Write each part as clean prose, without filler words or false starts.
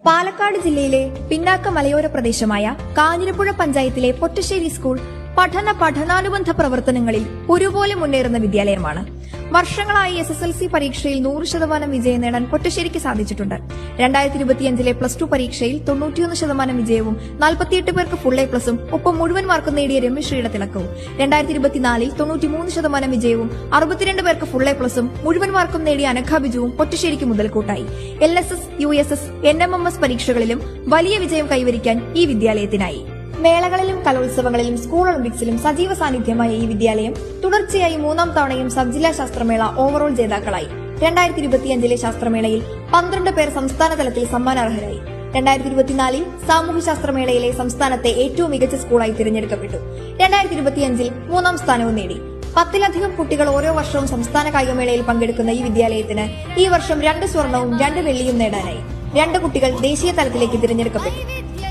പാലക്കാട് ജില്ലയിലെ പിന്നാക്ക മലയോര പ്രദേശമായ കാഞ്ഞിരപ്പുഴ പഞ്ചായത്തിലെ പൊറ്റശ്ശേരി സ്കൂൾ പഠനാനുബന്ധ പ്രവർത്തനങ്ങളിൽ ഒരുപോലെ മുന്നേറുന്ന വിദ്യാലയമാണ്. വർഷങ്ങളായി SSLC പരീക്ഷയിൽ 100% വിജയം നേടാൻ പൊറ്റശ്ശേരിക്ക് സാധിച്ചിട്ടുണ്ട്. 2025 +2 പരീക്ഷയിൽ 91% വിജയവും 48 പേർക്ക് ഫുൾ A+ഉം ഒപ്പം മുഴുവൻ മാർക്കും നേടിയ രമ്യശ്രീയുടെ തിളക്കവും. 2024 93% വിജയവും 62 പേർക്ക് ഫുൾ A+ഉം മുഴുവൻ മാർക്കും നേടിയ അനഘ ബിജുവും പൊറ്റശ്ശേരിക്ക് മുതൽക്കൂട്ടായി. LSS, USS, NMMS പരീക്ഷകളിലും വലിയ വിജയം കൈവരിക്കാൻ ഈ വിദ്യാലയത്തിനായി. മേളകളിലും കലോത്സവങ്ങളിലും സ്കൂൾ ഒളിമ്പിക്സിലും സജീവ സാന്നിധ്യമായ ഈ വിദ്യാലയം തുടർച്ചയായി 3ാം തവണയും സബ് ജില്ലാ ശാസ്ത്രമേള ഓവറോൾ ജേതാക്കളായി. 2025 ശാസ്ത്രമേളയിൽ 12 പേർ സംസ്ഥാന തലത്തിൽ സമ്മാനാർഹരായി. 2024 സാമൂഹ്യശാസ്ത്രമേളയിലെ സംസ്ഥാനത്തെ ഏറ്റവും മികച്ച സ്കൂളായി തിരഞ്ഞെടുക്കപ്പെട്ടു. 2025 3ാം സ്ഥാനവും നേടി. 10ലധികം കുട്ടികൾ ഓരോ വർഷവും സംസ്ഥാന കായികമേളയിൽ പങ്കെടുക്കുന്ന ഈ വിദ്യാലയത്തിന് ഈ വർഷം 2 സ്വർണവും 2 വെള്ളിയും നേടാനായി. 2 കുട്ടികൾ ദേശീയ തലത്തിലേക്ക് തിരഞ്ഞെടുക്കപ്പെട്ടു.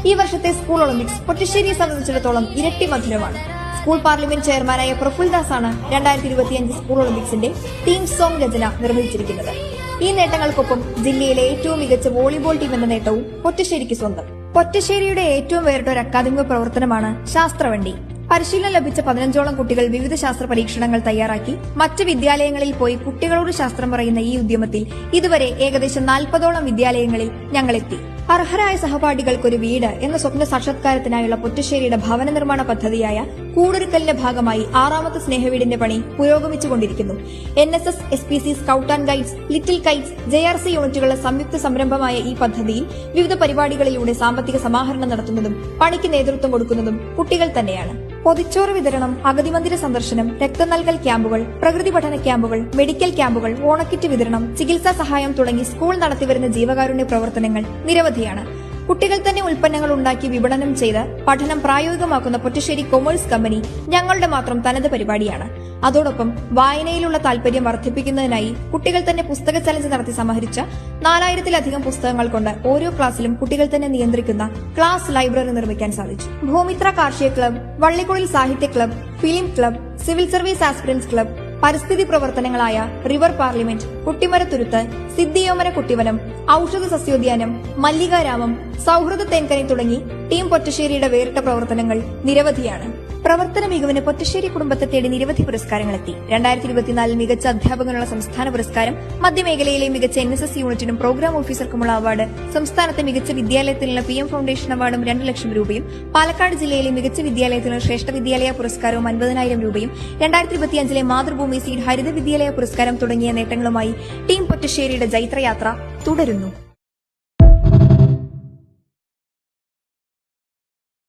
ഈ വർഷത്തെ സ്കൂൾ ഒളിമ്പിക്സ് പൊറ്റശ്ശേരിയെ സംബന്ധിച്ചിടത്തോളം ഇരട്ടി മധുരമാണ്. സ്കൂൾ പാർലമെന്റ് ചെയർമാനായ പ്രഫുൽദാസാണ് 2025 സ്കൂൾ ഒളിമ്പിക്സിന്റെ തീം സോങ് രചന നിർവഹിച്ചിരിക്കുന്നത്. ഈ നേട്ടങ്ങൾക്കൊപ്പം ജില്ലയിലെ ഏറ്റവും മികച്ച വോളിബോൾ ടീം എന്ന നേട്ടവും പൊറ്റശ്ശേരിക്ക് സ്വന്തം. പൊറ്റശ്ശേരിയുടെ ഏറ്റവും വേറിട്ട അക്കാദമിക പ്രവർത്തനമാണ് ശാസ്ത്രവണ്ടി. പരിശീലനം ലഭിച്ച 15ഓളം കുട്ടികൾ വിവിധ ശാസ്ത്ര പരീക്ഷണങ്ങൾ തയ്യാറാക്കി മറ്റ് വിദ്യാലയങ്ങളിൽ പോയി കുട്ടികളോട് ശാസ്ത്രം പറയുന്ന ഈ ഉദ്യമത്തിൽ ഇതുവരെ ഏകദേശം 40ഓളം വിദ്യാലയങ്ങളിൽ ഞങ്ങളെത്തി. അർഹരായ സഹപാഠികൾക്കൊരു വീട് എന്ന സ്വപ്ന സാക്ഷാത്കാരത്തിനായുള്ള പൊറ്റശ്ശേരിയുടെ ഭവന നിർമ്മാണ പദ്ധതിയായ കൂടൊരുക്കലിന്റെ ഭാഗമായി 6ാമത്തെ സ്നേഹവീടിന്റെ പണി പുരോഗമിച്ചുകൊണ്ടിരിക്കുന്നു. NSS, SPC, scout and guides, little Kites, JRC യൂണിറ്റുകളുടെ സംയുക്ത സംരംഭമായ ഈ പദ്ധതിയിൽ വിവിധ പരിപാടികളിലൂടെ സാമ്പത്തിക സമാഹരണം നടത്തുന്നതും പണിക്ക് നേതൃത്വം കൊടുക്കുന്നതും കുട്ടികൾ തന്നെയാണ്. പൊതിച്ചോറ് വിതരണം, അഗതി മന്ദിര സന്ദർശനം, രക്തം നൽകൽ ക്യാമ്പുകൾ, പ്രകൃതി പഠന ക്യാമ്പുകൾ, മെഡിക്കൽ ക്യാമ്പുകൾ, ഓണക്കിറ്റ് വിതരണം, ചികിത്സാ സഹായം തുടങ്ങി സ്കൂൾ നടത്തിവരുന്ന ജീവകാരുണ്യ പ്രവർത്തനങ്ങൾ നിരവധിയാണ്. കുട്ടികൾ തന്നെ ഉൽപ്പന്നങ്ങൾ ഉണ്ടാക്കി വിപണനം ചെയ്ത് പഠനം പ്രായോഗികമാക്കുന്ന പൊറ്റശ്ശേരി കൊമേഴ്സ് കമ്പനി ഞങ്ങളുടെ മാത്രം തനത് പരിപാടിയാണ്. അതോടൊപ്പം വായനയിലുള്ള താൽപര്യം വർദ്ധിപ്പിക്കുന്നതിനായി കുട്ടികൾ തന്നെ പുസ്തക ചലഞ്ച് നടത്തി സമാഹരിച്ച 4000-ലധികം പുസ്തകങ്ങൾ കൊണ്ട് ഓരോ ക്ലാസ്സിലും കുട്ടികൾ തന്നെ നിയന്ത്രിക്കുന്ന ക്ലാസ് ലൈബ്രറി നിർമ്മിക്കാൻ സാധിച്ചു. ഭൂമിത്ര കാർഷിക ക്ലബ്, വള്ളിക്കുളിൽ സാഹിത്യ club, film club, civil service aspirants club, പരിസ്ഥിതി പ്രവർത്തനങ്ങളായ റിവർ പാർലമെന്റ്, കുട്ടിമരത്തുരുത്ത്, സിദ്ധിയോമന കുട്ടിവനം, ഔഷധ സസ്യോദ്യാനം, മല്ലികാരാമം, സൌഹൃദ തേൻകനി തുടങ്ങി ടീം പൊറ്റശ്ശേരിയുടെ വേറിട്ട പ്രവർത്തനങ്ങൾ നിരവധിയാണ്. പ്രവർത്തന മികവിന് പൊറ്റശ്ശേരി കുടുംബത്തെ തേടി നിരവധി പുരസ്കാരങ്ങളെത്തി. 2024 മികച്ച അധ്യാപകനുള്ള സംസ്ഥാന പുരസ്കാരം, മധ്യമേഖലയിലെ മികച്ച NSS യൂണിറ്റിനും പ്രോഗ്രാം ഓഫീസർക്കുമുള്ള അവാർഡ്, സംസ്ഥാനത്തെ മികച്ച വിദ്യാലയത്തിനുള്ള PM ഫൗണ്ടേഷൻ അവാർഡും 2 ലക്ഷം രൂപയും, പാലക്കാട് ജില്ലയിലെ മികച്ച വിദ്യാലയത്തിനുള്ള ശ്രേഷ്ഠ വിദ്യാലയ പുരസ്കാരവും 50,000 രൂപയും, 2025 മാതൃഭൂമി സീഡ് ഹരിത വിദ്യാലയ പുരസ്കാരം തുടങ്ങിയ നേട്ടങ്ങളുമായി ടീം പൊറ്റശ്ശേരിയുടെ ജൈത്രയാത്ര തുടരുന്നു.